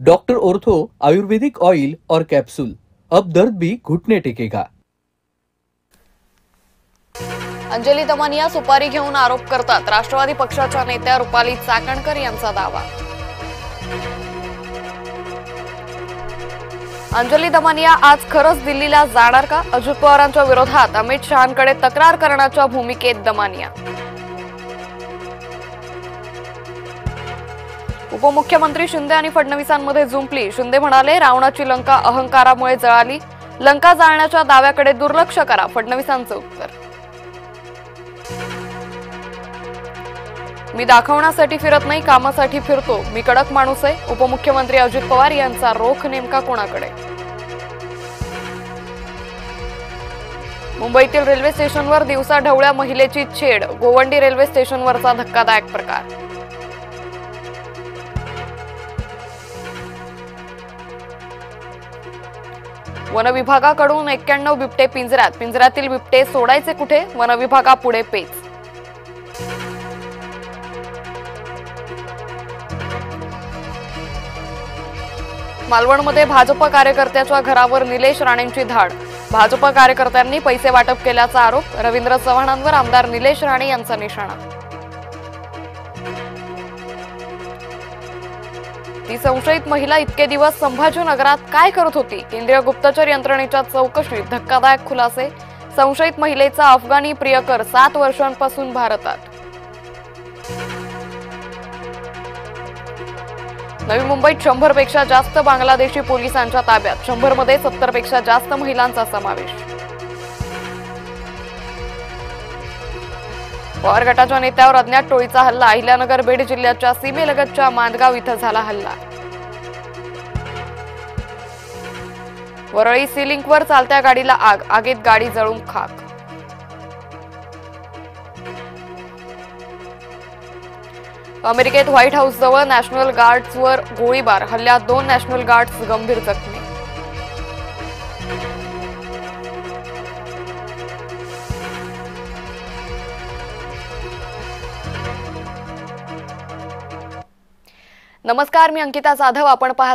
Doctor ortho आयुर्वेदिक oil और capsule, अब दर्द भी घुटने टेकेगा। अंजली दमानिया सुपारी घेऊन आरोप करतात। राष्ट्रवादी पक्षाच्या नेत्या रुपाली चाकणकर यांचा दावा। अंजली दमानिया आज खरंच दिल्लीला जाणार का? अजित पवारांच्या विरोधात अमित शहांकडे तक्रार करण्याच्या भूमिकेत दमानिया। उपमुख्यमंत्री शिंदे आणि फडणवीसांमध्ये जुंपली। शिंदे म्हणाले, रावणाची लंका अहंकारामुळे जळाली, लंका जाळण्याच्या दाव्याकडे दुर्लक्ष करा, फडणवीसांचं उत्तर। मी दाखवण्यासाठी फिरत नाही, कामासाठी फिरतो, मी कडक माणूस आहे। उपमुख्यमंत्री अजित पवार यांचा रोख नेमका कोणाकडे? मुंबईतील रेल्वे स्टेशनवर दिवसा ढवळ्या महिलेची छेड, गोवंडी रेल्वे स्टेशनवरचा धक्कादायक प्रकार। वन विभागाकडून 91 बिबटे पिंजऱ्यात, पिंजऱ्यातील बिबटे सोडायचे कुठे? वन विभागापुढे पेच। मालवणमध्ये भाजप कार्यकर्त्याच्या घरावर निलेश राणेंची धाड, भाजप कार्यकर्त्यांनी पैसे वाटप केल्याचा आरोप। रवींद्र चव्हाणांवर आमदार निलेश राणे यांचा निशाणा। ती संशयित महिला इतके दिवस संभाजीनगरात काय करत होती? केंद्रीय गुप्तचर यंत्रणेच्या चौकशीत धक्कादायक खुलासे। संशयित महिलेचा अफगाणी प्रियकर 7 वर्षांपासून भारतात। नवी मुंबईत 100 पेक्षा जास्त बांगलादेशी पोलिसांच्या ताब्यात, 100 मध्ये 70 पेक्षा जास्त महिलांचा समावेश। पवार गटाच्या नेत्यावर अज्ञात टोळीचा हल्ला, अहिल्यानगर बीड जिल्ह्याच्या सीमेलगतच्या मांदगाव इथं झाला हल्ला। वरळी सी लिंकवर चालत्या गाडीला आग, आगीत गाडी जळून खाक। अमेरिकेत व्हाईट हाऊस जवळ नॅशनल गार्ड्सवर गोळीबार, हल्ल्यात 2 नॅशनल गार्ड्स गंभीर जखमी। नमस्कार, मी अंकिता जाधव, आपण पाहत